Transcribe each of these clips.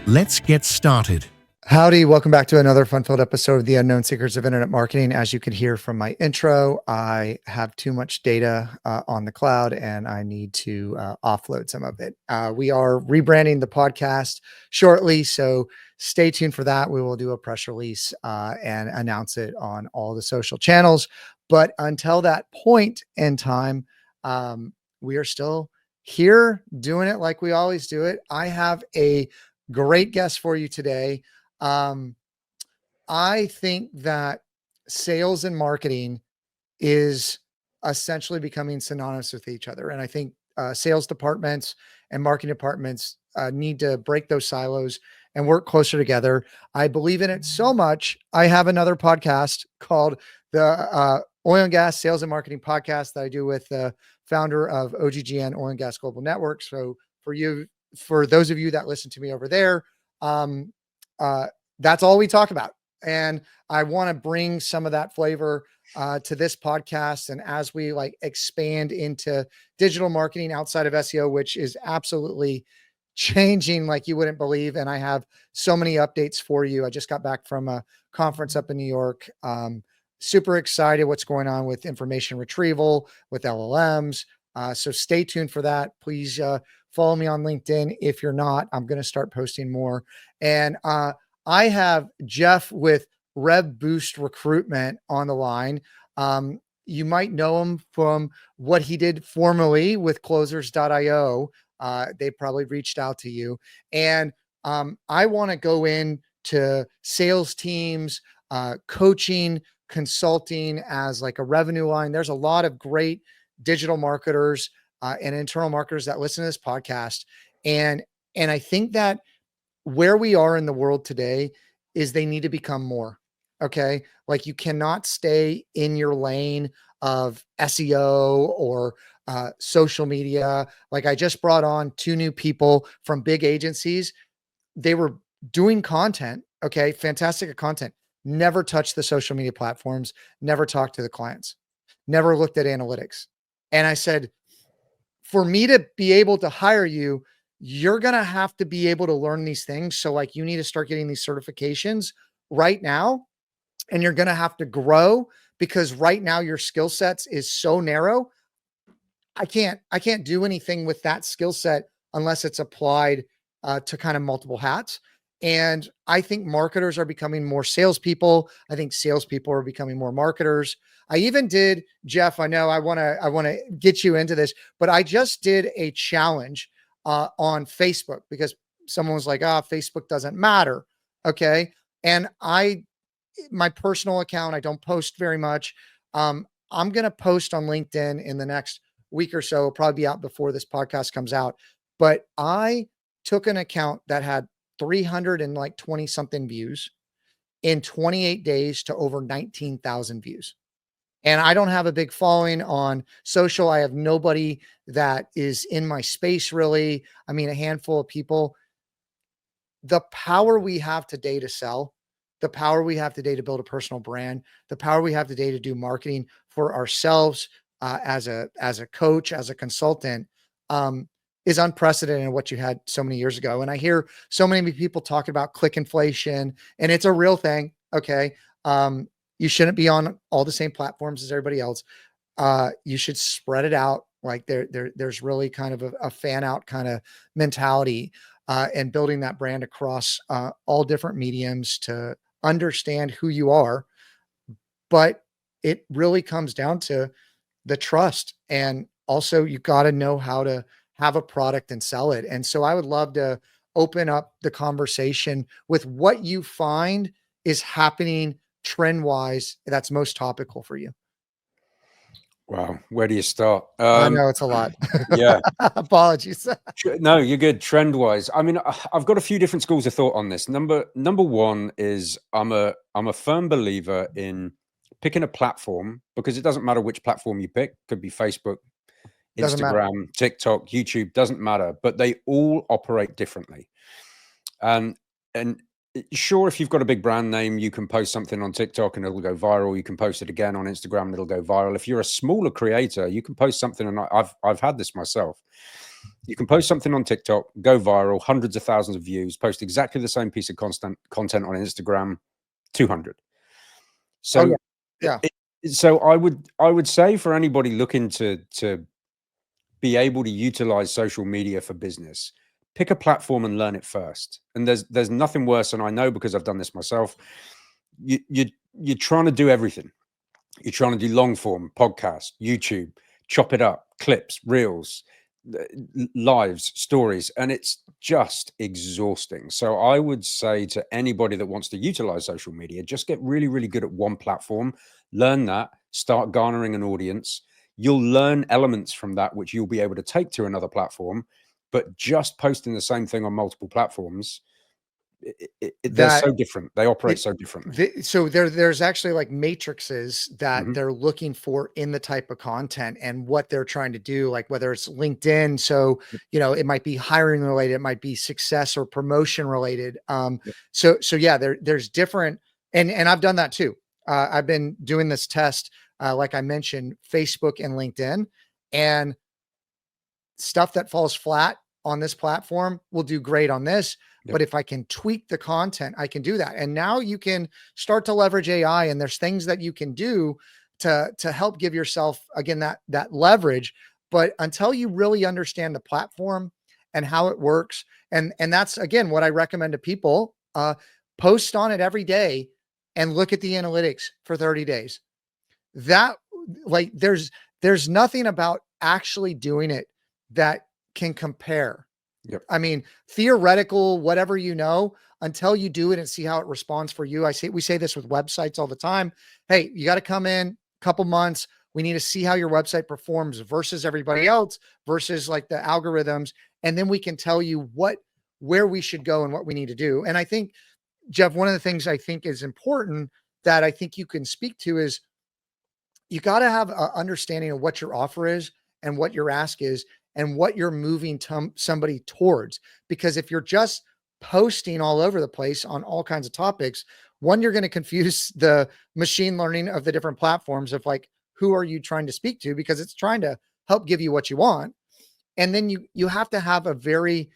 Let's get started. Howdy, welcome back to another fun-filled episode of the Unknown Secrets of Internet Marketing. As you can hear from my intro, I have too much data on the cloud and I need to offload some of it. We are rebranding the podcast shortly, so stay tuned for that. We will do a press release and announce it on all the social channels. But until that point in time, we are still here doing it like we always do it. I have a great guest for you today. I think that sales and marketing is essentially becoming synonymous with each other. And I think sales departments and marketing departments need to break those silos and work closer together. I believe in it so much. I have another podcast called the Oil and Gas Sales and Marketing Podcast that I do with the founder of OGGN Oil and Gas Global Network. So for those of you that listen to me over there, that's all we talk about. And I want to bring some of that flavor to this podcast. And as we expand into digital marketing outside of SEO, which is absolutely changing like you wouldn't believe. And I have so many updates for you. I just got back from a conference up in New York. Super excited what's going on with information retrieval, with LLMs. So stay tuned for that. Please follow me on LinkedIn. If you're not, I'm going to start posting more. And I have Geoff with Rev Boost Recruitment on the line. You might know him from what he did formerly with closers.io. They probably reached out to you. And I want to go into sales teams, coaching, consulting as like a revenue line. There's a lot of great digital marketers and internal marketers that listen to this podcast. And I think that where we are in the world today is they need to become more. Okay. Like you cannot stay in your lane of SEO or social media. Like I just brought on 2 new people from big agencies. They were doing content. Okay. Fantastic content. Never touched the social media platforms, never talked to the clients, never looked at analytics. And I said, for me to be able to hire you, you're going to have to be able to learn these things. So you need to start getting these certifications right now, and you're going to have to grow because right now your skill sets is so narrow. I can't do anything with that skill set unless it's applied to kind of multiple hats. And I think marketers are becoming more salespeople. I think salespeople are becoming more marketers. I even did, Geoff, I know I want to get you into this, but I just did a challenge on Facebook because someone was like, Facebook doesn't matter. Okay. And my personal account, I don't post very much. I'm going to post on LinkedIn in the next week or so. It'll probably be out before this podcast comes out. But I took an account that had 320 something views in 28 days to over 19,000 views. And I don't have a big following on social. I have nobody that is in my space, really. I mean, a handful of people. The power we have today to sell, the power we have today to build a personal brand, the power we have today to do marketing for ourselves as a coach, as a consultant, is unprecedented in what you had so many years ago. And I hear so many people talking about click inflation, and it's a real thing. Okay. You shouldn't be on all the same platforms as everybody else. You should spread it out. Like there's really kind of a fan out kind of mentality and building that brand across all different mediums to understand who you are. But it really comes down to the trust. And also you got to know how to have a product and sell it. And so I would love to open up the conversation with what you find is happening trend-wise that's most topical for you. Wow. Where do you start? I know it's a lot. Yeah. Apologies. No, you're good. Trend-wise, I mean, I've got a few different schools of thought on this. Number one is I'm a firm believer in picking a platform, because it doesn't matter which platform you pick. Could be Facebook, Instagram, TikTok, YouTube, doesn't matter, but they all operate differently. And sure, if you've got a big brand name, you can post something on TikTok and it'll go viral. You can post it again on Instagram and it'll go viral. If you're a smaller creator, you can post something, and I've had this myself. You can post something on TikTok, go viral, hundreds of thousands of views, post exactly the same piece of content on Instagram, 200. So, Oh, yeah. so I would say for anybody looking to be able to utilize social media for business, pick a platform and learn it first. And there's nothing worse, and I know because I've done this myself. You're trying to do everything. You're trying to do long form, podcast, YouTube, chop it up, clips, reels, lives, stories, and it's just exhausting. So I would say to anybody that wants to utilize social media, just get really, really good at one platform, learn that, start garnering an audience. You'll learn elements from that, which you'll be able to take to another platform, but just posting the same thing on multiple platforms, they're so different. They operate so differently. So there's actually like matrices that Mhm. they're looking for in the type of content and what they're trying to do, like whether it's LinkedIn. So, you know, it might be hiring related, it might be success or promotion related. Yep. So yeah, there's different, and I've done that too. I've been doing this test, like I mentioned, Facebook and LinkedIn, and stuff that falls flat on this platform will do great on this. Yep. But if I can tweak the content, I can do that. And now you can start to leverage AI, and there's things that you can do to help give yourself, again, that leverage. But until you really understand the platform and how it works, and that's again what I recommend to people, post on it every day and look at the analytics for 30 days. That, like, there's nothing about actually doing it that can compare. Yep. I mean, theoretical, whatever, you know, until you do it and see how it responds for you. We say this with websites all the time. Hey, you got to come in a couple months. We need to see how your website performs versus everybody else, versus like the algorithms. And then we can tell you where we should go and what we need to do. And I think, Geoff, one of the things I think is important that I think you can speak to is you got to have an understanding of what your offer is and what your ask is and what you're moving somebody towards. Because if you're just posting all over the place on all kinds of topics, one, you're going to confuse the machine learning of the different platforms of like, who are you trying to speak to? Because it's trying to help give you what you want. And then you have to have a very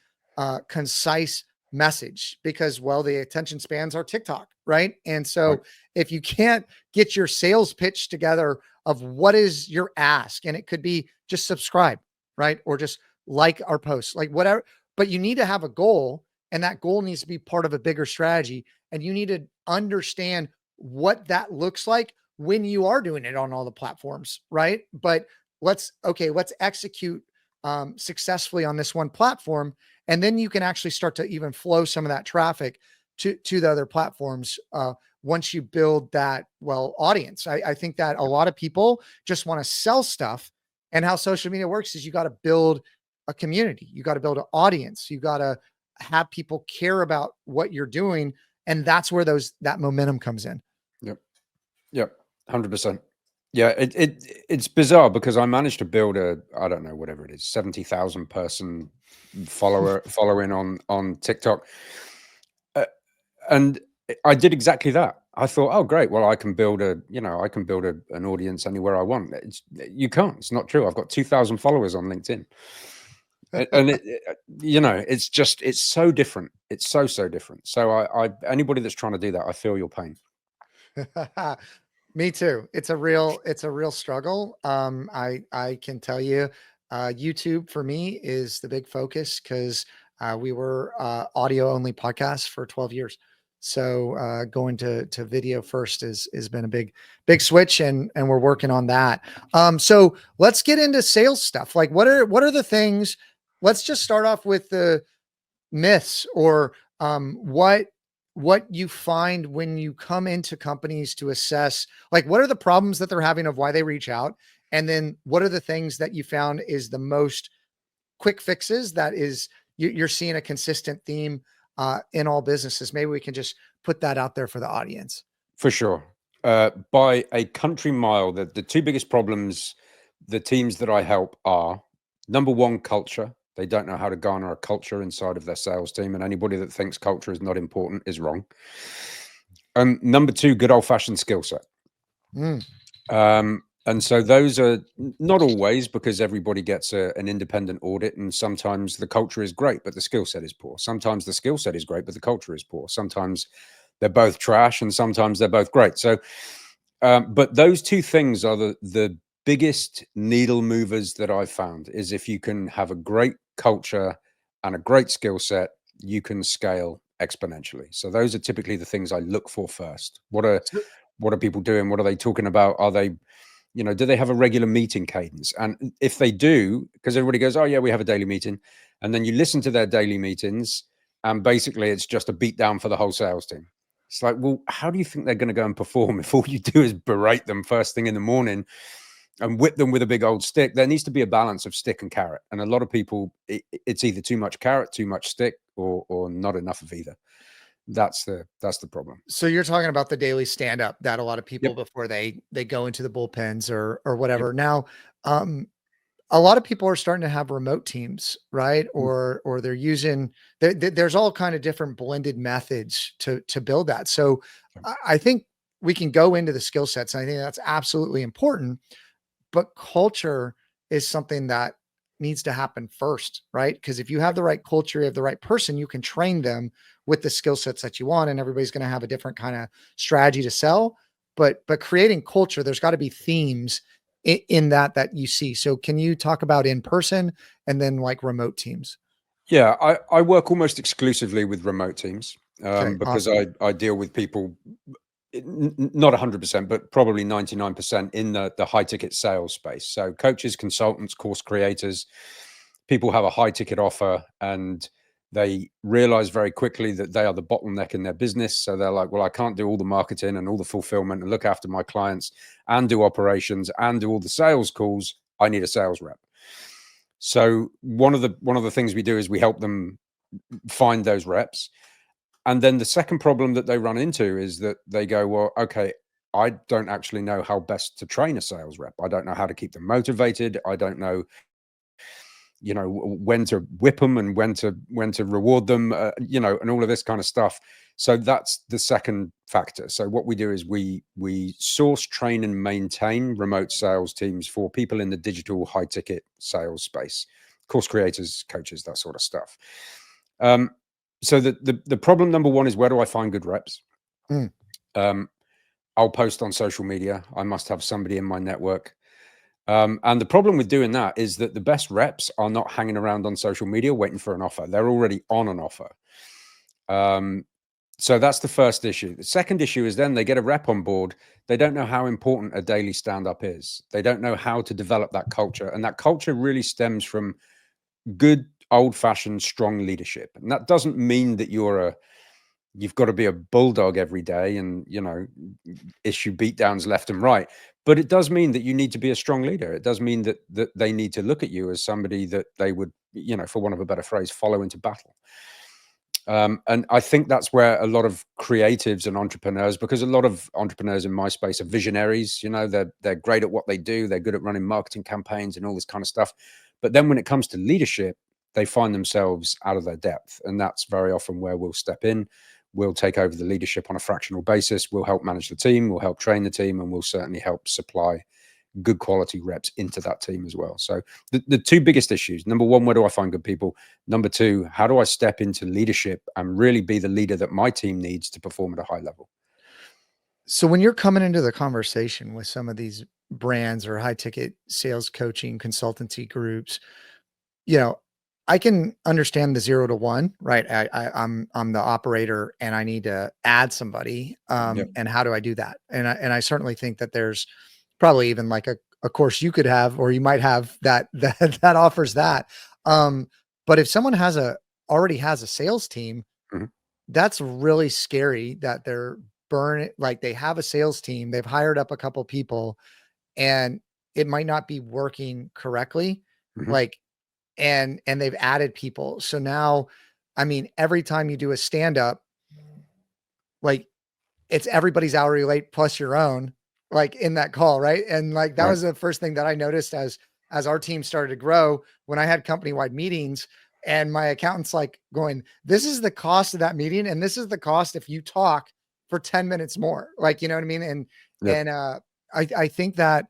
concise message, because, well, the attention spans are TikTok, right? And so if you can't get your sales pitch together of what is your ask, and it could be just subscribe, right? Or just like our posts, like whatever, but you need to have a goal, and that goal needs to be part of a bigger strategy. And you need to understand what that looks like when you are doing it on all the platforms, right? But let's execute successfully on this one platform. And then you can actually start to even flow some of that traffic to the other platforms once you build that, well, audience. I think that a lot of people just want to sell stuff. And how social media works is you got to build a community. You got to build an audience. You got to have people care about what you're doing. And that's where that momentum comes in. Yep. 100%. Yeah. It's bizarre because I managed to build I don't know, whatever it is, 70,000 person following on TikTok. And I did exactly that. I thought, oh, great. Well, I can build an audience anywhere I want. You can't. It's not true. I've got 2,000 followers on LinkedIn. And it's so different. It's so different. So anybody that's trying to do that, I feel your pain. Me too. It's a real struggle. I can tell you, YouTube for me is the big focus, because we were audio only podcasts for 12 years. So going to video first has been a big switch, and we're working on that. So let's get into sales stuff. Like, what are the things? Let's just start off with the myths, or what you find when you come into companies to assess, like, what are the problems that they're having of why they reach out, and then what are the things that you found is the most quick fixes that is you're seeing a consistent theme in all businesses. Maybe we can just put that out there for the audience. For sure. By a country mile, the two biggest problems the teams that I help are, number one, culture. They don't know how to garner a culture inside of their sales team, and anybody that thinks culture is not important is wrong. Number two, good old-fashioned skill set. And so those are not always, because everybody gets an independent audit, and sometimes the culture is great, but the skill set is poor. Sometimes the skill set is great, but the culture is poor. Sometimes they're both trash, and sometimes they're both great. So, but those two things are the biggest needle movers that I've found. Is if you can have a great culture and a great skill set, you can scale exponentially. So those are typically the things I look for first. What are people doing? What are they talking about? Are they, do they have a regular meeting cadence? And if they do, because everybody goes, oh yeah, we have a daily meeting. And then you listen to their daily meetings, and basically it's just a beat down for the whole sales team. It's like, well, how do you think they're going to go and perform if all you do is berate them first thing in the morning and whip them with a big old stick? There needs to be a balance of stick and carrot. And a lot of people, it's either too much carrot, too much stick, or not enough of either. That's the problem. So you're talking about the daily stand up that a lot of people Yep. before they go into the bullpens or Yep. whatever. Now, a lot of people are starting to have remote teams, right? Or they're using there's all kind of different blended methods to build that. So I think we can go into the skill sets. And I think that's absolutely important, but culture is something that needs to happen first, right? Because if you have the right culture, you have the right person, you can train them with the skill sets that you want, and everybody's going to have a different kind of strategy to sell. But creating culture, there's got to be themes in that you see. So can you talk about in person and then like remote teams? Yeah, I work almost exclusively with remote teams, Okay, because awesome. I deal with people, not 100%, but probably 99% in the high ticket sales space. So coaches, consultants, course creators, people have a high ticket offer, and they realize very quickly that they are the bottleneck in their business. So they're like, well, I can't do all the marketing and all the fulfillment and look after my clients and do operations and do all the sales calls. I need a sales rep. So one of the things we do is we help them find those reps. And then the second problem that they run into is that they go, well, okay, I don't actually know how best to train a sales rep. I don't know how to keep them motivated. I don't know, when to whip them and when to reward them, and all of this kind of stuff. So that's the second factor. So what we do is we source, train, and maintain remote sales teams for people in the digital high ticket sales space, course creators, coaches, that sort of stuff. So the problem number one is, where do I find good reps? Mm. I'll post on social media. I must have somebody in my network. And the problem with doing that is that the best reps are not hanging around on social media waiting for an offer. They're already on an offer. So that's the first issue. The second issue is then they get a rep on board. They don't know how important a daily stand-up is. They don't know how to develop that culture. And that culture really stems from good old-fashioned strong leadership. And that doesn't mean that you've got to be a bulldog every day and issue beatdowns left and right, but it does mean that you need to be a strong leader. It does mean that they need to look at you as somebody that they would, for want of a better phrase, follow into battle. And I think that's where a lot of creatives and entrepreneurs, because a lot of entrepreneurs in my space are visionaries, they're great at what they do, they're good at running marketing campaigns and all this kind of stuff, but then when it comes to leadership, they find themselves out of their depth. And that's very often where we'll step in. We'll take over the leadership on a fractional basis. We'll help manage the team. We'll help train the team, and we'll certainly help supply good quality reps into that team as well. So the two biggest issues: number one, where do I find good people? Number two, how do I step into leadership and really be the leader that my team needs to perform at a high level? So when you're coming into the conversation with some of these brands or high ticket sales coaching consultancy groups, you know, I can understand the 0 to 1, right? I'm the operator and I need to add somebody. Yep. And how do I do that? And I certainly think that there's probably even like a course you could have, or you might have that offers that. But if someone already has a sales team, Mhm. that's really scary that like they have a sales team, they've hired up a couple people and it might not be working correctly. Mhm. Like, and they've added people. So now, I mean, every time you do a stand up, like it's everybody's hourly rate plus your own, like in that call. Right. And like, that Right. was the first thing that I noticed as our team started to grow when I had company wide meetings, and my accountant's like going, this is the cost of that meeting. And this is the cost if you talk for 10 minutes more, like, you know what I mean? And, Yep. I think that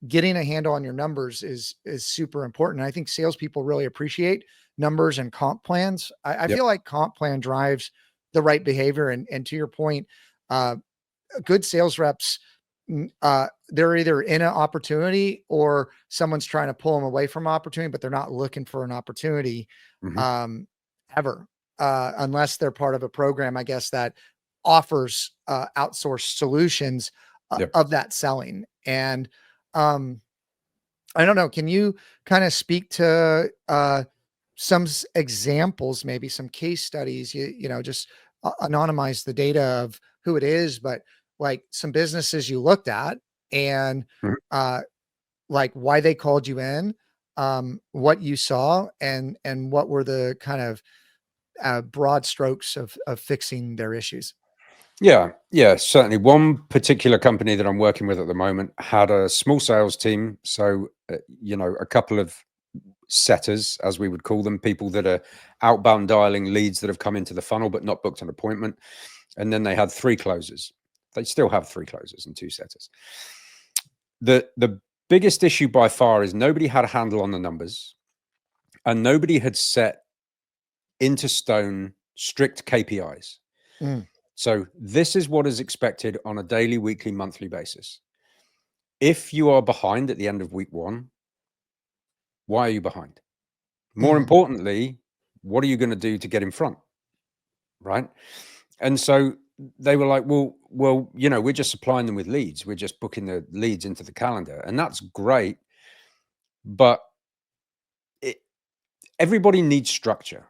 getting a handle on your numbers is super important. I think salespeople really appreciate numbers and comp plans. I Yep. feel like comp plan drives the right behavior. And to your point, uh, good sales reps, they're either in an opportunity or someone's trying to pull them away from opportunity, but they're not looking for an opportunity Mhm. ever, unless they're part of a program, I guess, that offers outsourced solutions Yep. of that selling. And um, I don't know, can you kind of speak to some examples, maybe some case studies, just anonymize the data of who it is, but like some businesses you looked at and Mhm. uh, like why they called you in, what you saw, and what were the kind of broad strokes of fixing their issues. Yeah, yeah, certainly. One particular company that I'm working with at the moment had a small sales team. So, a couple of setters, as we would call them, people that are outbound dialing leads that have come into the funnel but not booked an appointment. And then they had 3 closers. They still have 3 closers and 2 setters. The biggest issue by far is nobody had a handle on the numbers, and nobody had set into stone strict KPIs. Mm, So this is what is expected on a daily, weekly, monthly basis. If you are behind at the end of week 1, why are you behind? More mhm, importantly, what are you going to do to get in front? Right. And so they were like, well, we're just supplying them with leads. We're just booking the leads into the calendar. And that's great. But it, everybody needs structure,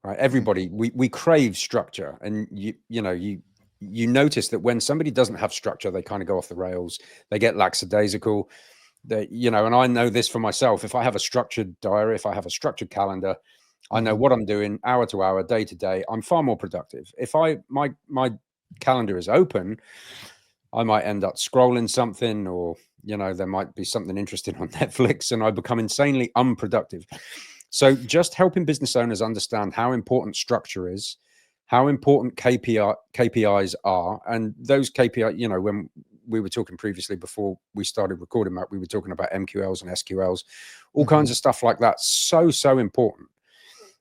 right? mm, Everybody, we crave structure. And you notice that when somebody doesn't have structure, they kind of go off the rails. They get lackadaisical. And I know this for myself. If I have a structured diary, if I have a structured calendar, I know mhm, what I'm doing hour to hour, day to day. I'm far more productive. If my calendar is open, I might end up scrolling something, or there might be something interesting on Netflix, and I become insanely unproductive. So just helping business owners understand how important structure is, how important KPIs are, and those KPI, when we were talking previously before we started recording, Matt, we were talking about MQLs and SQLs, all kinds mhm, of stuff like that. So important.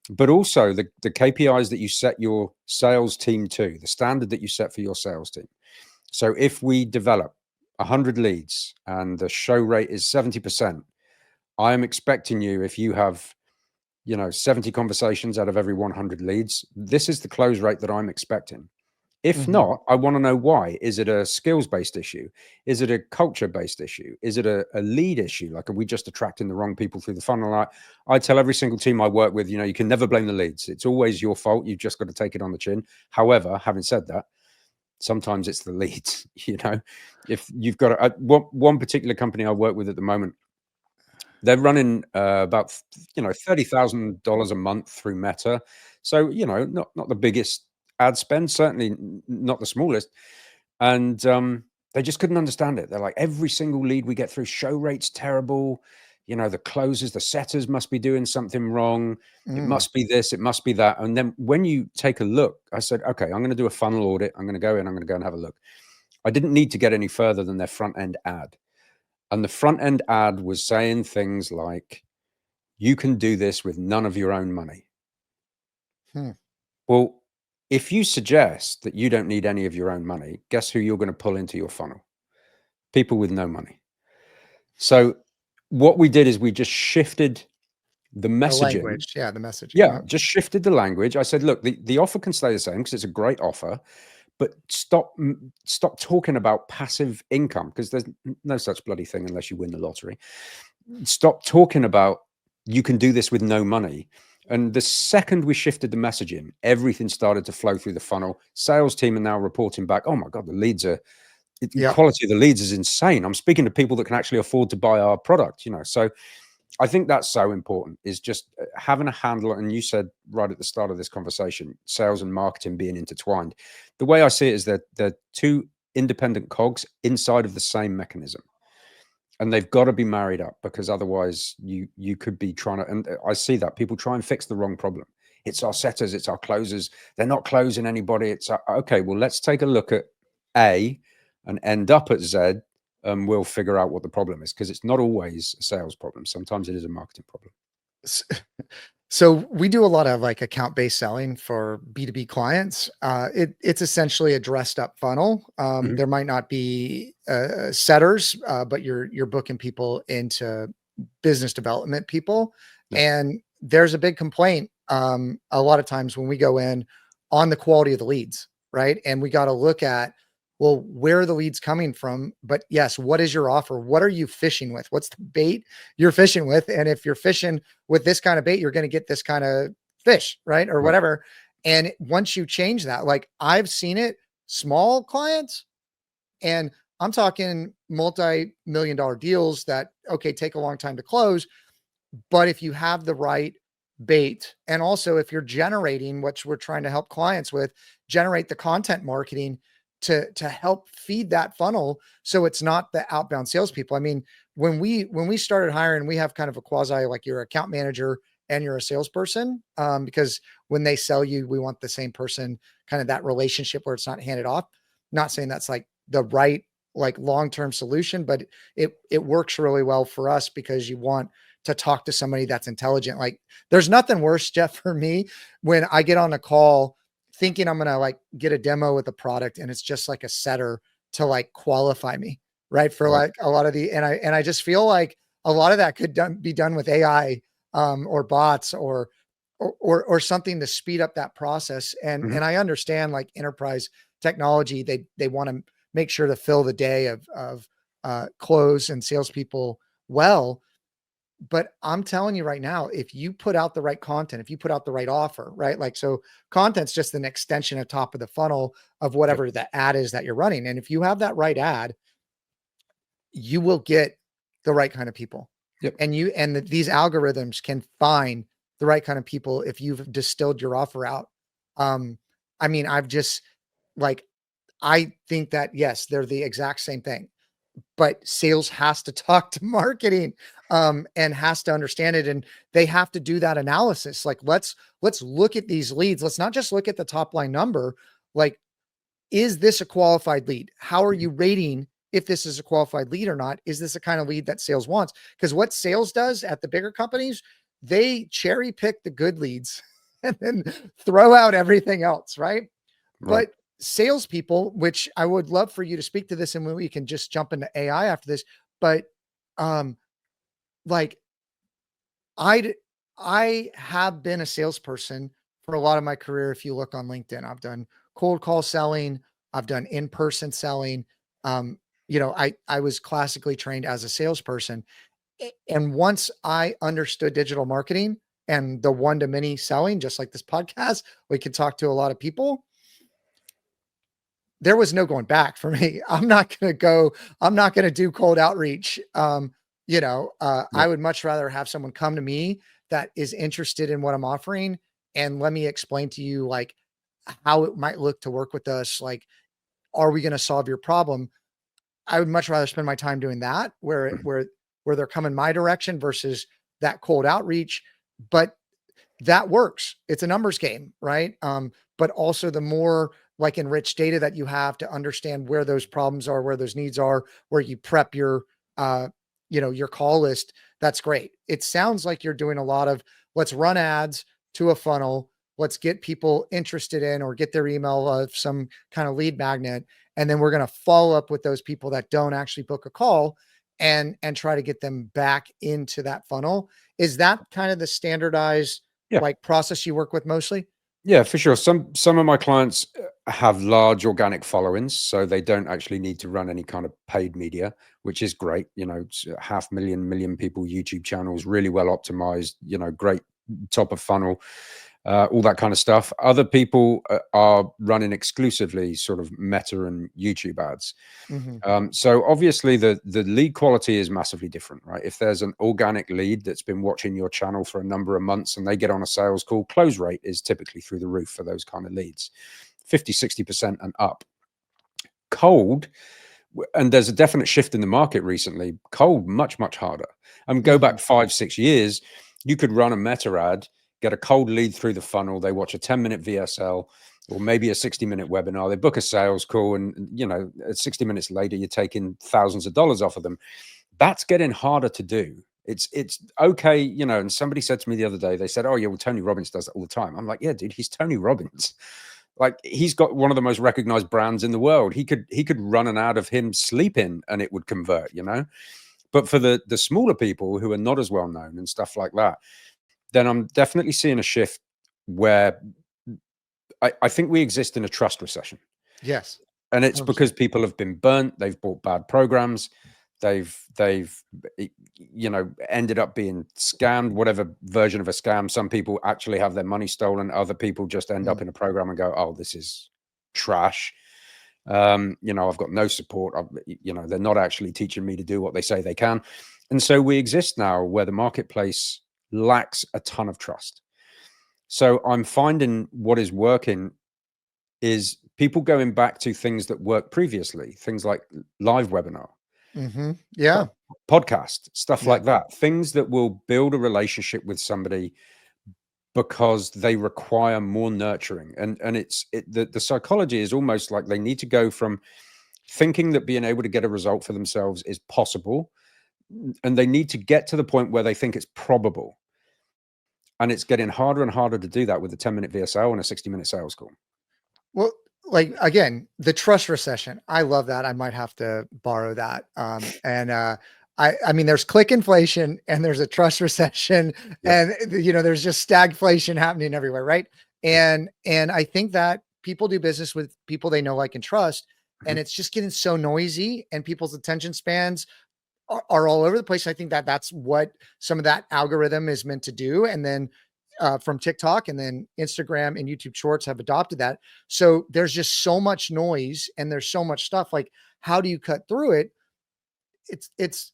But also the KPIs that you set your sales team to, the standard that you set for your sales team. So if we develop 100 leads and the show rate is 70%, I am expecting you, if you have 70 conversations out of every 100 leads, this is the close rate that I'm expecting. If mhm, not, I want to know why. Is it a skills-based issue? Is it a culture-based issue? Is it a lead issue? Like, are we just attracting the wrong people through the funnel? I tell every single team I work with, you can never blame the leads. It's always your fault. You've just got to take it on the chin. However, having said that, sometimes it's the leads. If you've got one particular company I work with at the moment, they're running about $30,000 a month through Meta. So not the biggest ad spend, certainly not the smallest. And they just couldn't understand it. They're like, every single lead we get through, show rate's terrible. The closers, the setters must be doing something wrong. It mm, must be this, it must be that. And then when you take a look, I said, okay, I'm going to do a funnel audit. I'm going to go in, I'm going to go and have a look. I didn't need to get any further than their front end ad. And the front end ad was saying things like, you can do this with none of your own money. hmm. Well, if you suggest that you don't need any of your own money, guess who you're going to pull into your funnel? People with no money. So what we did is we just shifted the The messaging. language, yeah, the messaging. Yeah, Yep. just shifted the language. I said, look, the offer can stay the same because it's a great offer, but stop talking about passive income, because there's no such bloody thing unless you win the lottery. Stop talking about you can do this with no money. And the second we shifted the messaging, everything started to flow through the funnel. Sales team are now reporting back, oh my God, the Yep. quality of the leads is insane. I'm speaking to people that can actually afford to buy our product, So I think that's so important, is just having a handle. And you said right at the start of this conversation, sales and marketing being intertwined. The way I see it is that they're 2 independent cogs inside of the same mechanism. And they've got to be married up, because otherwise you could be trying to, and I see that people try and fix the wrong problem. It's our setters, it's our closers. They're not closing anybody. It's okay. Well, let's take a look at A and end up at Z we'll figure out what the problem is, because it's not always a sales problem. Sometimes it is a marketing problem. So we do a lot of like account-based selling for B2B clients. It's essentially a dressed up funnel. There might not be setters, but you're booking people into business development people. Yeah. And there's a big complaint a lot of times when we go in on the quality of the leads, right? And we got to look at, well, where are the leads coming from? But yes, what is your offer? What are you fishing with? What's the bait you're fishing with? And if you're fishing with this kind of bait, you're going to get this kind of fish, right? Or whatever. And once you change that, like I've seen it, small clients, and I'm talking multi-million-dollar deals that, okay, take a long time to close. But if you have the right bait, and also if you're generating, which we're trying to help clients with, generate the content marketing to help feed that funnel, so it's not the outbound salespeople. I mean, when we started hiring, we have kind of a quasi, like you're an account manager and you're a salesperson, because when they sell you, we want the same person, kind of that relationship where it's not handed off. Not saying that's like the right like long-term solution, but it works really well for us because you want to talk to somebody that's intelligent. Like there's nothing worse, Geoff, for me when I get on a call thinking I'm going to like get a demo with a product and it's just like a setter to like qualify me, right? For like a lot of and I just feel like a lot of that could be done with AI, or bots or something to speed up that process. And I understand like enterprise technology, they want to make sure to fill the day of close and salespeople well. But I'm telling you right now, if you put out the right content, if you put out the right offer, right? Like, so content's just an extension at top of the funnel of whatever the ad is that you're running. And if you have that right ad, you will get the right kind of people. And these algorithms can find the right kind of people if you've distilled your offer out. I mean, I've just like, I think that yes, they're the exact same thing, but sales has to talk to marketing, and has to understand it. And they have to do that analysis. Like, let's look at these leads. Let's not just look at the top line number. Like, is this a qualified lead? How are you rating if this is a qualified lead or not? Is this the kind of lead that sales wants? Because what sales does at the bigger companies, they cherry pick the good leads and then throw out everything else, right? But salespeople, which I would love for you to speak to this, and we can just jump into AI after this. But like I have been a salesperson for a lot of my career. If you look on LinkedIn, I've done cold call selling, I've done in-person selling. I was classically trained as a salesperson. And once I understood digital marketing and the one-to-many selling, just like this podcast, we could talk to a lot of people. There was no going back for me. I'm not going to do cold outreach. I would much rather have someone come to me that is interested in what I'm offering and let me explain to you like how it might look to work with us. Like, are we going to solve your problem? I would much rather spend my time doing that where they're coming my direction versus that cold outreach. But that works. It's a numbers game, right? But also the more like enriched data that you have to understand where those problems are, where those needs are, where you prep your, your call list, that's great. It sounds like you're doing a lot of let's run ads to a funnel. Let's get people interested in or get their email of some kind of lead magnet. And then we're going to follow up with those people that don't actually book a call and try to get them back into that funnel. Is that kind of the standardized like process you work with mostly? Yeah, for sure. Some of my clients have large organic followings, so they don't actually need to run any kind of paid media, which is great. It's 500,000 people, YouTube channels, really well optimized, great top of funnel, all that kind of stuff. Other people are running exclusively sort of Meta and YouTube ads. So obviously the lead quality is massively different, right? If there's an organic lead that's been watching your channel for a number of months and they get on a sales call, close rate is typically through the roof for those kind of leads, 50-60% and up. Cold, and there's a definite shift in the market recently, cold, much harder. Go back 5-6 years, you could run a Meta ad, get a cold lead through the funnel, they watch a 10-minute VSL, or maybe a 60-minute webinar. They book a sales call, and 60 minutes later, you're taking thousands of dollars off of them. That's getting harder to do. It's okay, and somebody said to me the other day, they said, oh yeah, well, Tony Robbins does that all the time. I'm like, yeah, dude, he's Tony Robbins. Like, he's got one of the most recognized brands in the world. He could run an ad of him sleeping and it would convert, But for the smaller people who are not as well known and stuff like that, then I'm definitely seeing a shift where I think we exist in a trust recession. Yes. And it's 100%. because people have been burnt. They've bought bad programs. They've ended up being scammed, whatever version of a scam. Some people actually have their money stolen. Other people just end up in a program and go, oh, this is trash. I've got no support. They're not actually teaching me to do what they say they can. And so we exist now where the marketplace lacks a ton of trust. So I'm finding what is working is people going back to things that worked previously, things like live webinar, yeah, podcast, stuff like that, things that will build a relationship with somebody because they require more nurturing. And the psychology is almost like they need to go from thinking that being able to get a result for themselves is possible, and they need to get to the point where they think it's probable. And it's getting harder and harder to do that with a 10-minute VSL and a 60-minute sales call. Well, like, again, the trust recession. I love that. I might have to borrow that. I mean, there's click inflation and there's a trust recession, and there's just stagflation happening everywhere. Right. And I think that people do business with people they know, like, and trust, and it's just getting so noisy, and people's attention spans are all over the place. I think that that's what some of that algorithm is meant to do. And then from TikTok and then Instagram and YouTube Shorts have adopted that. So there's just so much noise and there's so much stuff. Like, how do you cut through it? It's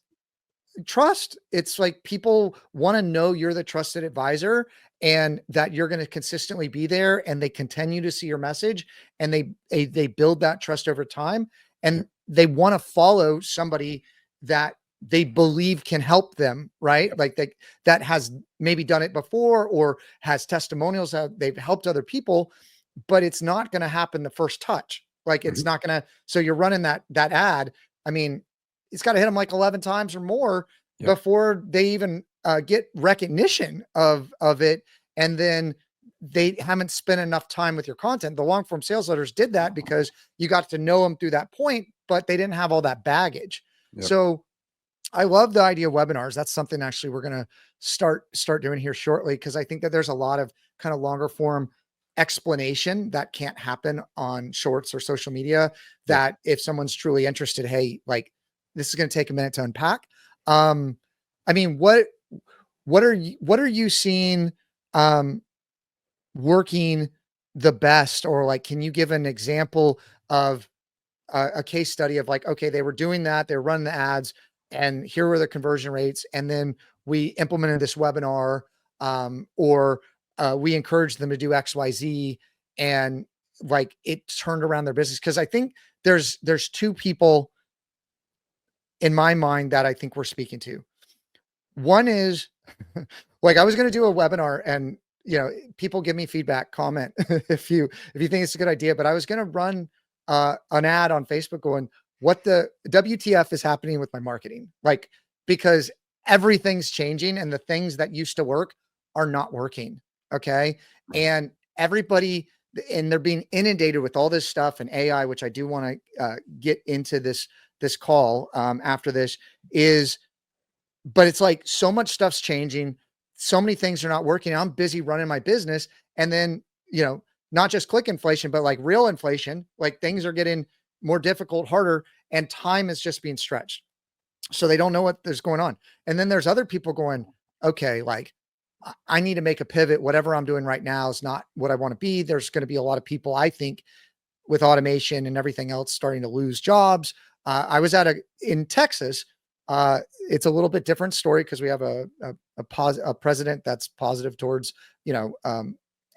trust. It's like, people want to know you're the trusted advisor and that you're going to consistently be there, and they continue to see your message, and they build that trust over time, and they want to follow somebody that they believe can help them, right? Like, that has maybe done it before or has testimonials that they've helped other people, but it's not going to happen the first touch. Like, it's not going to, so you're running that ad. I mean, it's got to hit them like 11 times or more before they even get recognition of it. And then they haven't spent enough time with your content. The long form sales letters did that because you got to know them through that point, but they didn't have all that baggage. So I love the idea of webinars. That's something actually we're going to start doing here shortly, because I think that there's a lot of kind of longer form explanation that can't happen on shorts or social media, that if someone's truly interested, hey, like, this is going to take a minute to unpack. I mean, what are you seeing working the best? Or, like, can you give an example of a case study of, like, okay, they were doing that, they're running the ads, and here were the conversion rates, and then we implemented this webinar, or we encouraged them to do XYZ, and, like, it turned around their business? Because I think there's two people in my mind that I think we're speaking to. One is like, I was going to do a webinar, and people give me feedback, comment if you think it's a good idea, but I was going to run an ad on Facebook going, what the WTF is happening with my marketing? Like, because everything's changing and the things that used to work are not working. Okay. And everybody, and they're being inundated with all this stuff and AI, which I do want to get into this call after this but it's like, so much stuff's changing. So many things are not working. I'm busy running my business. And then, not just click inflation, but like real inflation, like, things are getting more difficult, harder, and time is just being stretched. So they don't know what is going on. And then there's other people going, okay, like, I need to make a pivot. Whatever I'm doing right now is not what I want to be. There's going to be a lot of people, I think, with automation and everything else, starting to lose jobs. I was in Texas. It's a little bit different story because we have a president that's positive towards,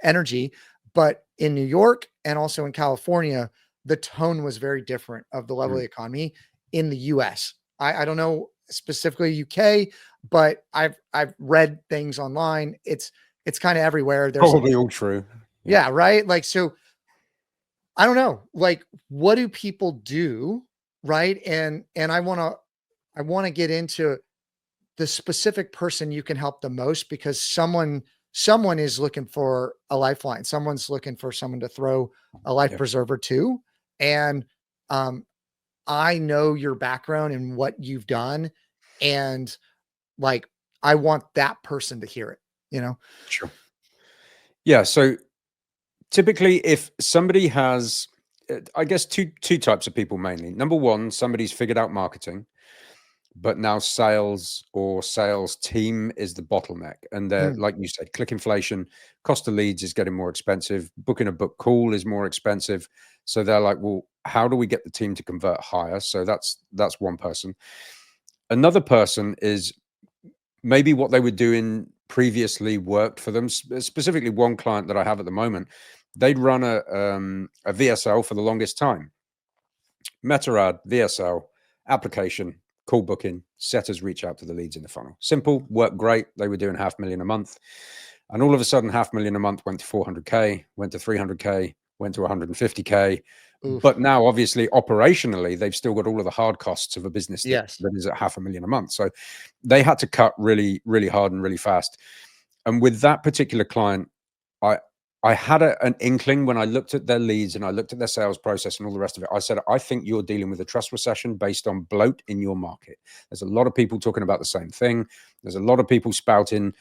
energy, but in New York and also in California, the tone was very different of the level of the economy in the US. I don't know specifically UK, but I've read things online. It's kind of everywhere. There's Probably all true. yeah, right. Like, so I don't know, like, what do people do? Right. And I want to get into the specific person you can help the most, because someone is looking for a lifeline. Someone's looking for someone to throw a life Yeah, preserver to. And um, I know your background and what you've done. And like, I want that person to hear it, you know? sure. Yeah. So typically, if somebody has, I guess two types of people mainly. Number one, somebody's figured out marketing, but now sales or sales team is the bottleneck, and they're, Mm, like you said, click inflation, cost of leads is getting more expensive, booking a book call is more expensive. So they're like, well, how do we get the team to convert higher? So that's one person. Another person is maybe what they were doing previously worked for them. Specifically, one client that I have at the moment, they'd run a VSL for the longest time. Meta ad, VSL, application, call booking, setters reach out to the leads in the funnel. Simple, worked great. They were doing 500,000 a month. And all of a sudden, 500,000 a month went to 400K, went to 300K, went to 150K. oof. But now, obviously, operationally, they've still got all of the hard costs of a business that Yes. is at 500,000 a month. So they had to cut really, really hard and really fast. And with that particular client, I I had an inkling when I looked at their leads and I looked at their sales process and all the rest of it. I said, I think you're dealing with a trust recession based on bloat in your market. There's a lot of people talking about the same thing. There's a lot of people spouting,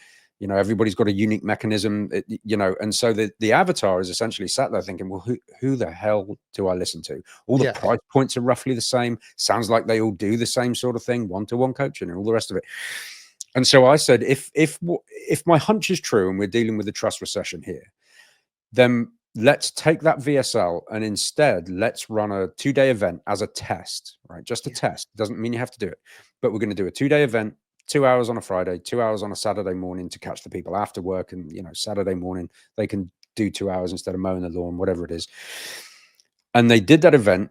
everybody's got a unique mechanism, and so the avatar is essentially sat there thinking, well, who the hell do I listen to? All the Yes. price points are roughly the same. Sounds like they all do the same sort of thing, one-to-one coaching and all the rest of it. And so I said, if my hunch is true and we're dealing with a trust recession here, then let's take that VSL and instead let's run a 2-day event as a test, right? Just a Yeah. test. Doesn't mean you have to do it, but we're going to do a 2-day event, 2 hours on a Friday, 2 hours on a Saturday morning to catch the people after work. And, Saturday morning, they can do 2 hours instead of mowing the lawn, whatever it is. And they did that event,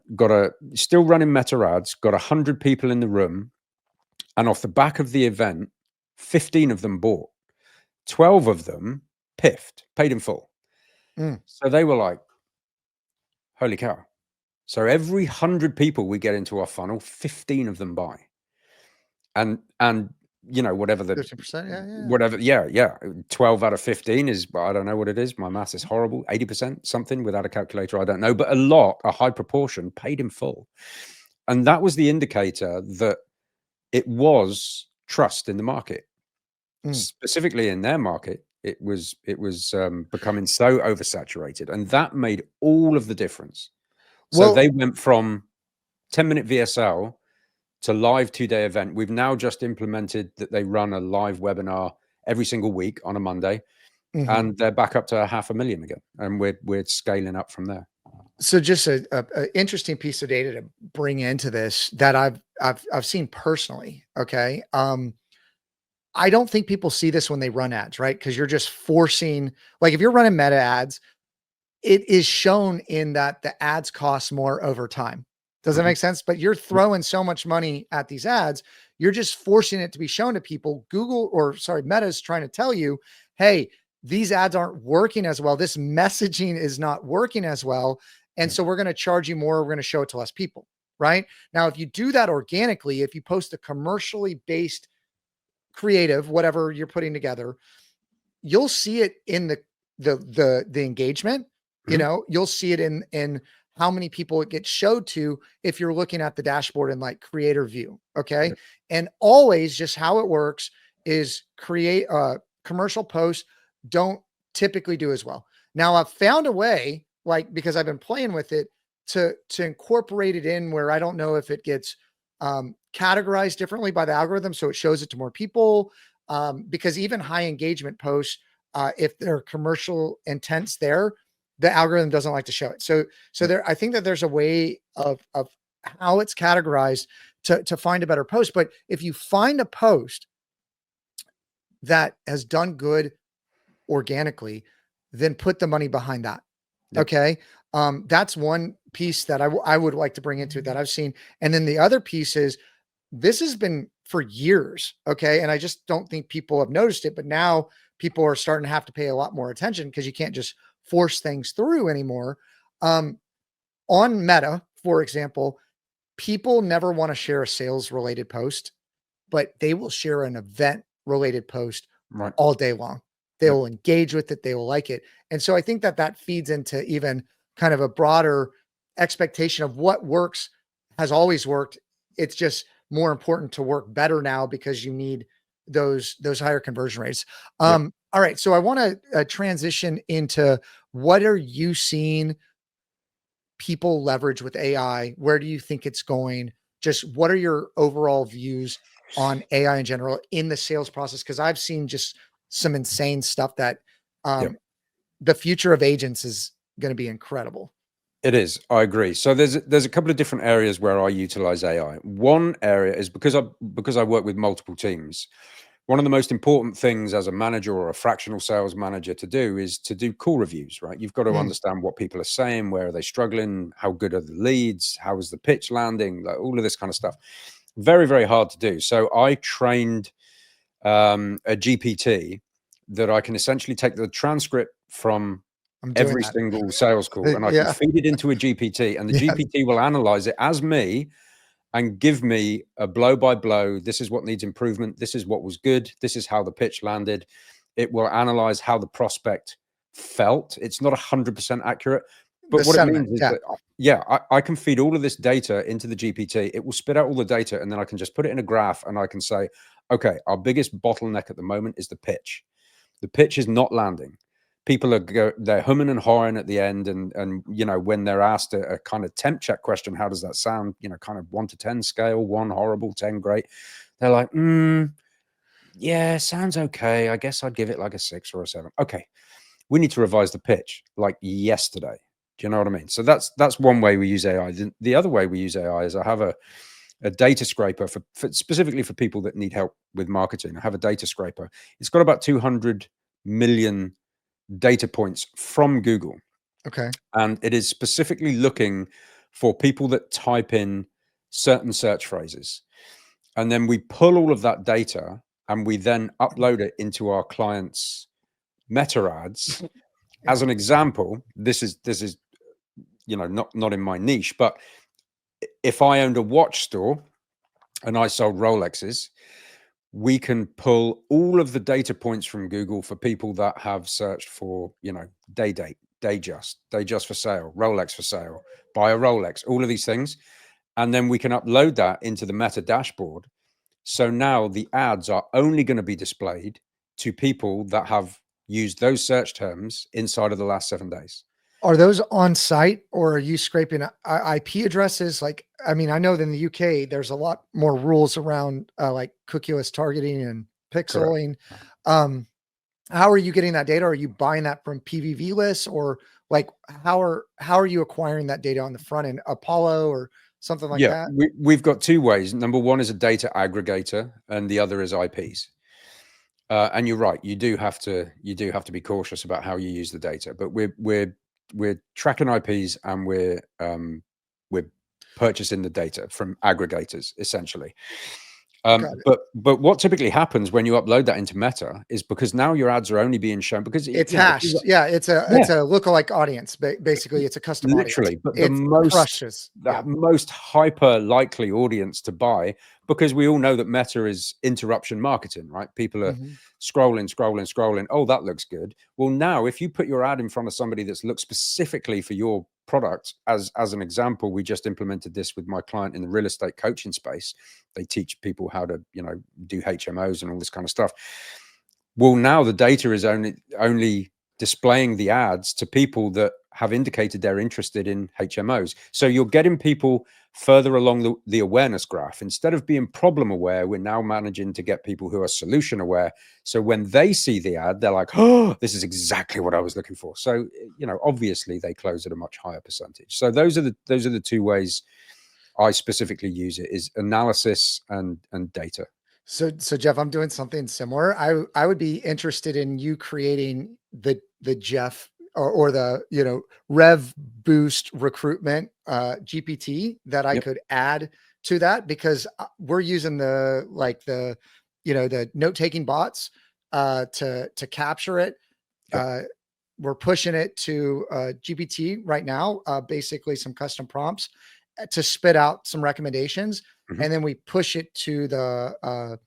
still running meta ads, got 100 people in the room. And off the back of the event, 15 of them bought, 12 of them piffed, paid in full. Mm. So they were like, holy cow. So every 100 people we get into our funnel, 15 of them buy. And whatever 15%. Yeah. Yeah. whatever, yeah. 12 out of 15 is, I don't know what it is. My math is horrible. 80%, something without a calculator, I don't know. But a high proportion paid in full. And that was the indicator that it was trust in the market. Mm. Specifically in their market, it was becoming so oversaturated, and that made all of the difference. So Well, they went from 10-minute VSL to live 2-day event. We've now just implemented that they run a live webinar every single week on a Monday, mhm. and they're back up to 500,000 again, and we're scaling up from there. So just a interesting piece of data to bring into this that I've seen personally. Okay. I don't think people see this when they run ads, right? Because you're just forcing, like, if you're running meta ads, it is shown in that the ads cost more over time. Does that Mhm. make sense? But you're throwing so much money at these ads, you're just forcing it to be shown to people. Meta is trying to tell you, hey, these ads aren't working as well. This messaging is not working as well. And Yeah. so we're going to charge you more. We're going to show it to less people. Right now, if you do that organically, if you post a commercially based creative, whatever you're putting together, you'll see it in the engagement. Mhm. You'll see it in how many people it gets showed to if you're looking at the dashboard in like creator view. Okay. Yeah. And always just how it works is commercial posts don't typically do as well. Now I've found a way, like, because I've been playing with it, to incorporate it in where I don't know if it gets categorized differently by the algorithm. So it shows it to more people. Because even high engagement posts, if they're commercial intents there, the algorithm doesn't like to show it. So Yeah. I think that there's a way of how it's categorized to find a better post. But if you find a post that has done good organically, then put the money behind that. Yep. Okay. That's one piece that I would like to bring into that I've seen. And then the other piece is, this has been for years. Okay. And I just don't think people have noticed it, but now people are starting to have to pay a lot more attention because you can't just force things through anymore. Um, on Meta, for example, people never want to share a sales related post, but they will share an event related post Right. all day long. They Yep. will engage with it. They will like it. And so I think that that feeds into even kind of a broader expectation of what works has always worked. It's just more important to work better now because you need those higher conversion rates. Yep. All right. So I want to transition into what are you seeing people leverage with AI? Where do you think it's going? Just what are your overall views on AI in general in the sales process? Because I've seen just some insane stuff that Yep. the future of agents is going to be incredible. It is. I agree. So there's a couple of different areas where I utilize AI. One area is because I work with multiple teams. One of the most important things as a manager or a fractional sales manager to do is to do call reviews, right? You've got to Mm, understand what people are saying, where are they struggling, how good are the leads, how is the pitch landing, like all of this kind of stuff. Very, very hard to do. So I trained a GPT that I can essentially take the transcript from I'm doing every that. single sales call and I can Yeah. feed it into a GPT, and the Yes. GPT will analyze it as me and give me a blow by blow. This is what needs improvement. This is what was good. This is how the pitch landed. It will analyze how the prospect felt. It's not 100% accurate, The but what it sentiment. means is Yeah. that, yeah, I can feed all of this data into the GPT. It will spit out all the data, and then I can just put it in a graph and I can say, okay, our biggest bottleneck at the moment is the pitch. The pitch is not landing. People are they're humming and hawing at the end, and you know, when they're asked a kind of temp check question, how does that sound? You know, kind of 1 to 10 scale, 1 horrible, 10 great. They're like, yeah, sounds okay. I guess I'd give it like a 6 or a 7. Okay, we need to revise the pitch like yesterday. Do you know what I mean? So that's one way we use AI. The other way we use AI is I have a data scraper for specifically for people that need help with marketing. I have a data scraper. It's got about 200 million data points from Google, Okay. and it is specifically looking for people that type in certain search phrases. And then we pull all of that data and we then upload it into our clients' meta ads. As Yeah. an example, this is you know, not in my niche, but if I owned a watch store and I sold Rolexes, we can pull all of the data points from Google for people that have searched for, you know, day date, day just for sale, Rolex for sale, buy a Rolex, all of these things. And then we can upload that into the Meta dashboard. So now the ads are only going to be displayed to people that have used those search terms inside of the last 7 days. Are those on site or are you scraping IP addresses? Like, I mean, I know that in the UK, there's a lot more rules around like cookieless targeting and Correct. pixeling. Um, how are you getting that data? Are you buying that from PVV lists or like how are you acquiring that data on the front end, Apollo or something like Yeah, that? we've got two ways. Number one is a data aggregator, and the other is IPs. And you're right, you do have to be cautious about how you use the data. But we're tracking IPs, and we're purchasing the data from aggregators essentially. Got it. But what typically happens when you upload that into Meta is because now your ads are only being shown because It's you know, if hashed. Yeah, yeah, it's a lookalike audience. Basically, it's a custom audience. literally, but It's crushes. the Yeah. most hyper likely audience to buy, because we all know that Meta is interruption marketing, right? People are Mhm. scrolling. Oh, that looks good. Well, now if you put your ad in front of somebody that's looked specifically for your product, as an example, we just implemented this with my client in the real estate coaching space. They teach people how to, you know, do HMOs and all this kind of stuff. Well, now the data is only displaying the ads to people that have indicated they're interested in HMOs. So you're getting people further along the awareness graph. Instead of being problem aware, we're now managing to get people who are solution aware. So when they see the ad, they're like, oh, this is exactly what I was looking for. So, you know, obviously they close at a much higher percentage. So those are the two ways I specifically use it, is analysis and data. So Jeff, I'm doing something similar. I would be interested in you creating the Jeff or the, you know, Rev Boost recruitment GPT that I Yep. could add to that because we're using the like the, you know, the note taking bots to capture it. Yep. Uh we're pushing it to GPT right now, basically some custom prompts to spit out some recommendations. Mhm. And then we push it to the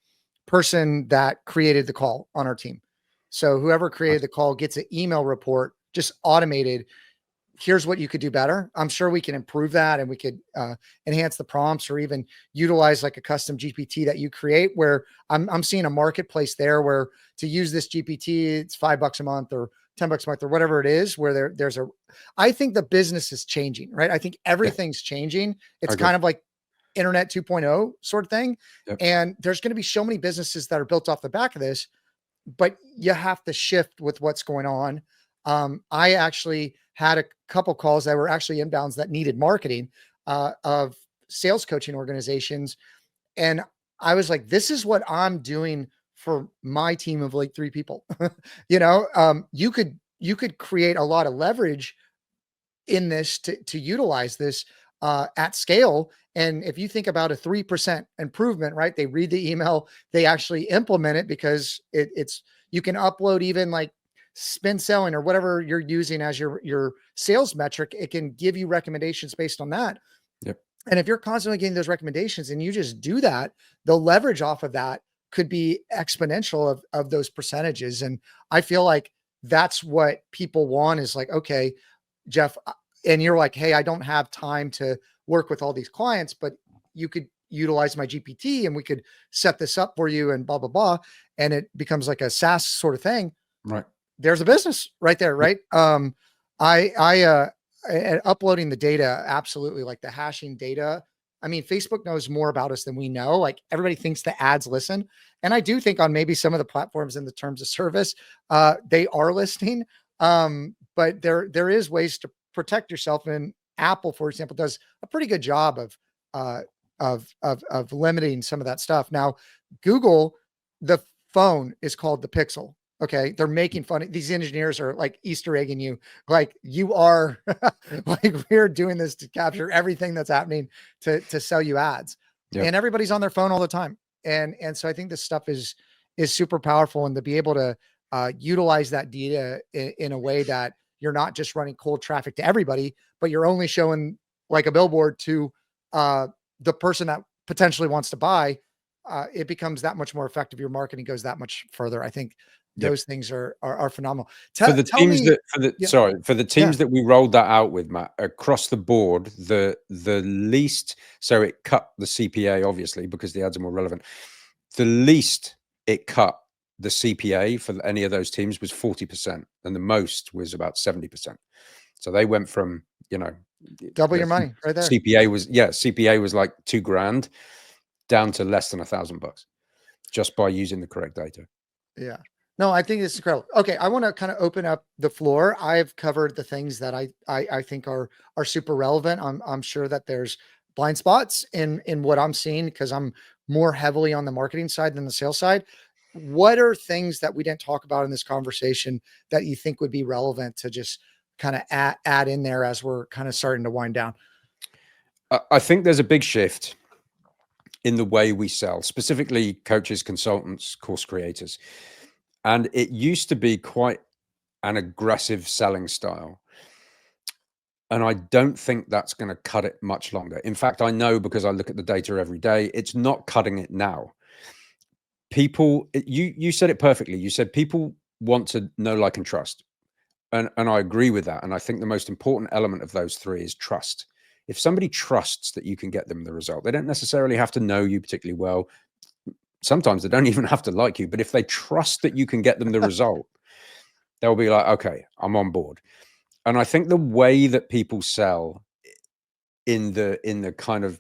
person that created the call on our team. So whoever created Nice. the call gets an email report, just automated. Here's what you could do better. I'm sure we can improve that, and we could enhance the prompts, or even utilize like a custom GPT that you create, where I'm seeing a marketplace there where to use this GPT, it's $5 a month or $10 a month or whatever it is, where there's a, I think the business is changing, right? I think Yeah, everything's changing. I It's agree. kind of like internet 2.0 sort of thing. Yep. And there's going to be so many businesses that are built off the back of this, but you have to shift with what's going on. I actually had a couple calls that were actually inbounds that needed marketing of sales coaching organizations. And I was like, this is what I'm doing for my team of like 3 people. You could create a lot of leverage in this to utilize this at scale. And if you think about a 3% improvement, right? They read the email, they actually implement it, because it's, you can upload even like spin selling or whatever you're using as your sales metric. It can give you recommendations based on that. Yep. And if you're constantly getting those recommendations and you just do that, the leverage off of that could be exponential of those percentages. And I feel like that's what people want, is like, okay, Geoff, and you're like, hey, I don't have time to work with all these clients, but you could utilize my GPT and we could set this up for you and blah, blah, blah. And it becomes like a SaaS sort of thing. Right. There's a business right there. Yep. Right. And uploading the data, absolutely, like the hashing data. I mean, Facebook knows more about us than we know. Like, everybody thinks the ads listen. And I do think on maybe some of the platforms in the terms of service, they are listening. But there is ways to protect yourself. And Apple, for example, does a pretty good job of limiting some of that stuff. Now, Google, the phone is called the Pixel. Okay, they're making fun. These engineers are like Easter egging you, like you are, like we're doing this to capture everything that's happening to sell you ads, Yep. and everybody's on their phone all the time. And so I think this stuff is super powerful, and to be able to utilize that data in a way that you're not just running cold traffic to everybody, but you're only showing like a billboard to the person that potentially wants to buy. It becomes that much more effective. Your marketing goes that much further. I think Yep. those things are phenomenal. For the Tell teams me, that yeah, for the yeah, teams that we rolled that out with, Matt, across the board, the least, so it cut the CPA obviously because the ads are more relevant. The least it cut the CPA for any of those teams was 40%, and the most was about 70%. So they went from, double your the money right there. CPA was like $2,000 down to less than $1,000 just by using the correct data. Yeah. No, I think it's incredible. Okay, I want to kind of open up the floor. I've covered the things that I think are super relevant. I'm sure that there's blind spots in what I'm seeing, because I'm more heavily on the marketing side than the sales side. What are things that we didn't talk about in this conversation that you think would be relevant to just kind of add in there as we're kind of starting to wind down? I think there's a big shift in the way we sell, specifically coaches, consultants, course creators. And it used to be quite an aggressive selling style. And I don't think that's going to cut it much longer. In fact, I know, because I look at the data every day, it's not cutting it now. People, you said it perfectly. You said people want to know, like, and trust. And I agree with that. And I think the most important element of those three is trust. If somebody trusts that you can get them the result, they don't necessarily have to know you particularly well. Sometimes they don't even have to like you, but if they trust that you can get them the result, they'll be like, okay, I'm on board. And I think the way that people sell in the kind of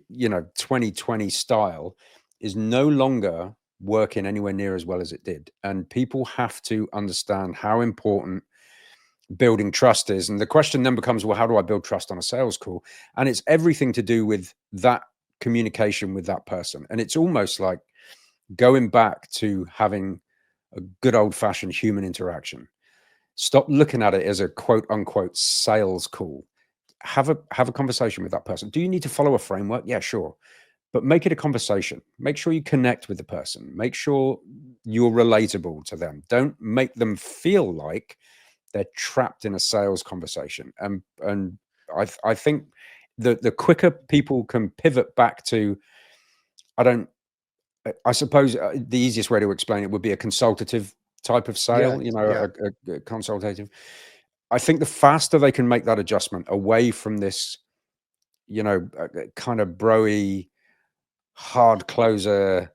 2020 style is no longer working anywhere near as well as it did. And people have to understand how important building trust is. And the question then becomes, well, how do I build trust on a sales call? And it's everything to do with that communication with that person. And it's almost like going back to having a good old-fashioned human interaction. Stop looking at it as a quote unquote sales call. Have a conversation with that person. Do you need to follow a framework? Yeah, sure. But make it a conversation. Make sure you connect with the person. Make sure you're relatable to them. Don't make them feel like they're trapped in a sales conversation. And I think the quicker people can pivot back to, I suppose the easiest way to explain it would be a consultative type of Yeah. sale, Yeah. a consultative. I think the faster they can make that adjustment away from this, kind of broy, hard closer,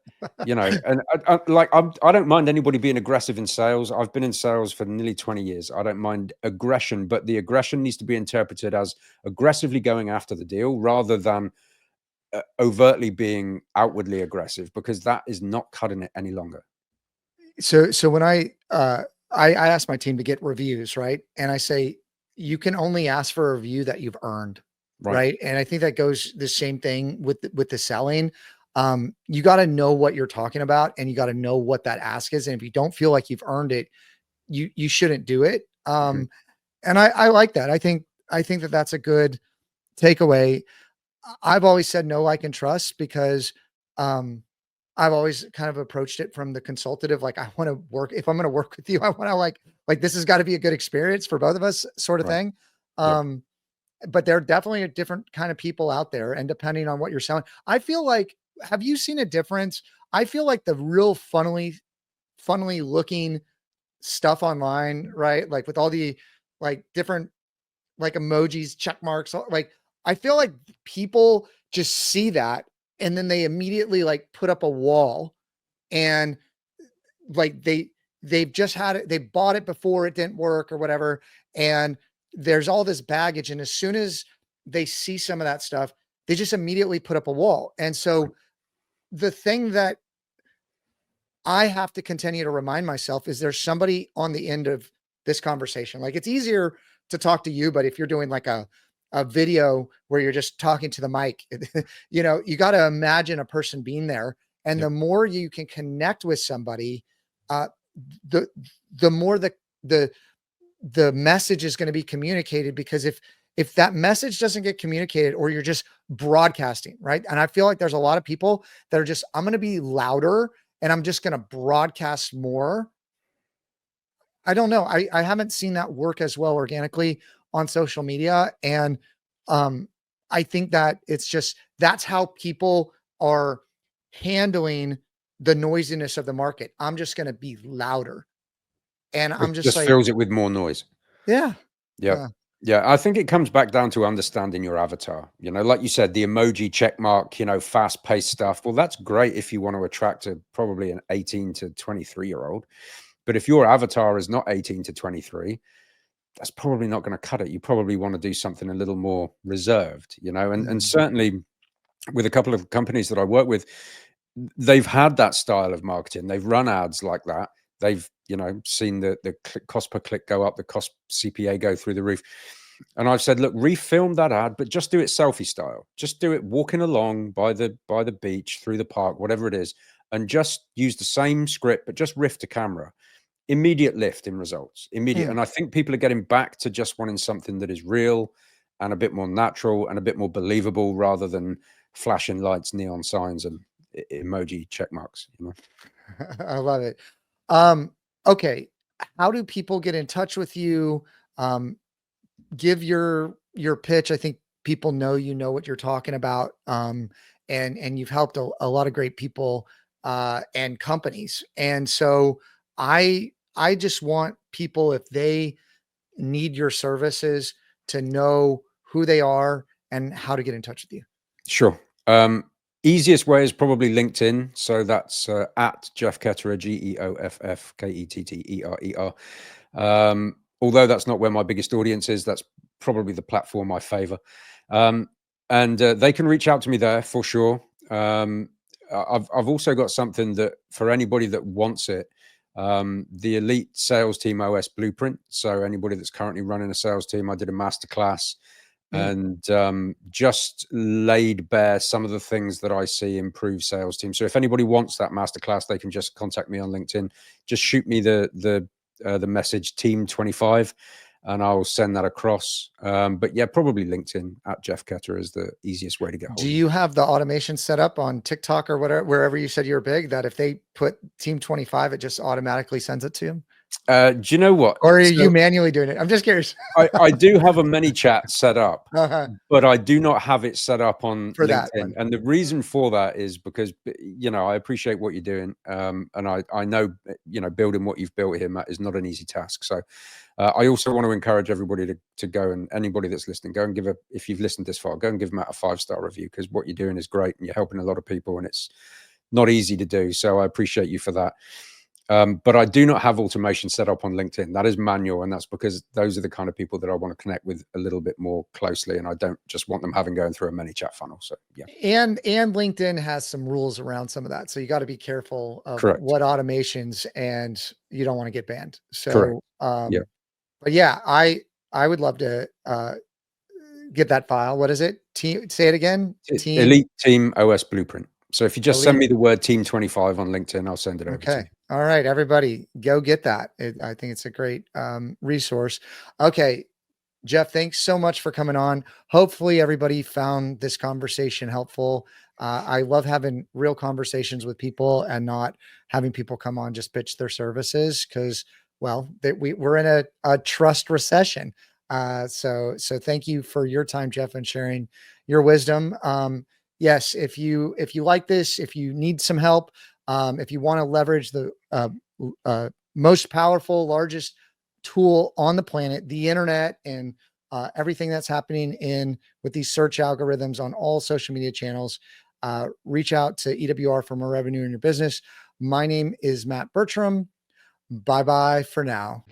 and I don't mind anybody being aggressive in sales. I've been in sales for nearly 20 years. I don't mind aggression, but the aggression needs to be interpreted as aggressively going after the deal rather than overtly being outwardly aggressive, because that is not cutting it any longer. So when I ask my team to get reviews, right? And I say, you can only ask for a review that you've earned, Right. right? And I think that goes the same thing with the selling. You got to know what you're talking about, and you got to know what that ask is. And if you don't feel like you've earned it, you shouldn't do it. Mhm. And I like that. I think that that's a good takeaway. I've always said no, like, and trust, because um, I've always kind of approached it from the consultative. Like, I want to work, if I'm going to work with you, I want to like, this has got to be a good experience for both of us, sort of Right. thing. Yep. Um, but there are definitely a different kind of people out there. And depending on what you're selling, I feel like, have you seen a difference? I feel like the real funnily looking stuff online, right? Like with all the like different like emojis, check marks, like I feel like people just see that and then they immediately like put up a wall, and like they've just had it, they bought it before it didn't work or whatever, and there's all this baggage, and as soon as they see some of that stuff, they just immediately put up a wall. And so the thing that I have to continue to remind myself is there's somebody on the end of this conversation. Like, it's easier to talk to you, but if you're doing like a video where you're just talking to the mic, you got to imagine a person being there. And Yep. the more you can connect with somebody, uh, the the more the the message is going to be communicated. Because if that message doesn't get communicated, or you're just broadcasting, right? And I feel like there's a lot of people that are just, I'm going to be louder and I'm just going to broadcast more. I don't know. I haven't seen that work as well organically on social media. And um, I think that it's just, that's how people are handling the noisiness of the market. I'm just going to be louder. And I'm Which just just like, fills it with more noise. yeah, Yep. yeah. Yeah, I think it comes back down to understanding your avatar. Like you said, the emoji check mark, fast-paced stuff. Well, that's great if you want to attract probably an 18 to 23-year-old. But if your avatar is not 18 to 23, that's probably not going to cut it. You probably want to do something a little more reserved, and Mhm. certainly with a couple of companies that I work with, they've had that style of marketing. They've run ads like that. They've, seen the cost per click go up, the cost CPA go through the roof. And I've said, look, refilm that ad, but just do it selfie style. Just do it walking along by the beach, through the park, whatever it is, and just use the same script, but just riff to camera. Immediate lift in results. Immediate. Mm. And I think people are getting back to just wanting something that is real and a bit more natural and a bit more believable, rather than flashing lights, neon signs, and emoji check marks. I love it. Um, okay. How do people get in touch with you? Um, give your pitch. I think people know you know what you're talking about. And you've helped a lot of great people and companies. And so I just want people, if they need your services, to know who they are and how to get in touch with you. Sure. Easiest way is probably LinkedIn. So that's at Geoff Ketterer, GeoffKetterer. Although that's not where my biggest audience is, that's probably the platform I favor. And they can reach out to me there for sure. I've also got something that for anybody that wants it, the Elite Sales Team OS Blueprint. So anybody that's currently running a sales team, I did a masterclass Mm. and just laid bare some of the things that I see improve sales teams. So if anybody wants that masterclass, they can just contact me on LinkedIn. Just shoot me the message Team 25, and I'll send that across. But yeah, probably LinkedIn at Geoff Ketterer is the easiest way to get Do hold of me. you have the automation set up on TikTok or whatever, wherever you said you're big, that if they put Team 25, it just automatically sends it to them? Do you know what? Or are So you manually doing it? I'm just curious. I do have a many chat set up, Uh-huh. but I do not have it set up on For that LinkedIn. one. And the reason for that is because, you know, I appreciate what you're doing. And I know, you know, building what you've built here, Matt, is not an easy task. So I also want to encourage everybody to go, and anybody that's listening, go and give if you've listened this far, go and give Matt a 5-star review, because what you're doing is great and you're helping a lot of people, and it's not easy to do. So I appreciate you for that. But I do not have automation set up on LinkedIn. That is manual, and that's because those are the kind of people that I want to connect with a little bit more closely, and I don't just want them going through a many chat funnel. So yeah. And LinkedIn has some rules around some of that. So you got to be careful of Correct. what automations, and you don't want to get banned. Correct. So Yeah. but yeah, I would love to get that file. What is it? Team, say it again. Team Elite Team OS Blueprint. So if you just send Elite. me the word Team 25 on LinkedIn, I'll send it over to Okay. you. All right, everybody, go get that. I think it's a great resource. Okay, Geoff, thanks so much for coming on. Hopefully everybody found this conversation helpful. I love having real conversations with people and not having people come on just pitch their services, because, well, we're in a trust recession. So thank you for your time, Geoff, and sharing your wisdom. Yes, if you like this, if you need some help, if you want to leverage the most powerful, largest tool on the planet, the internet, and everything that's happening with these search algorithms on all social media channels, reach out to EWR for more revenue in your business. My name is Matt Bertram. Bye-bye for now.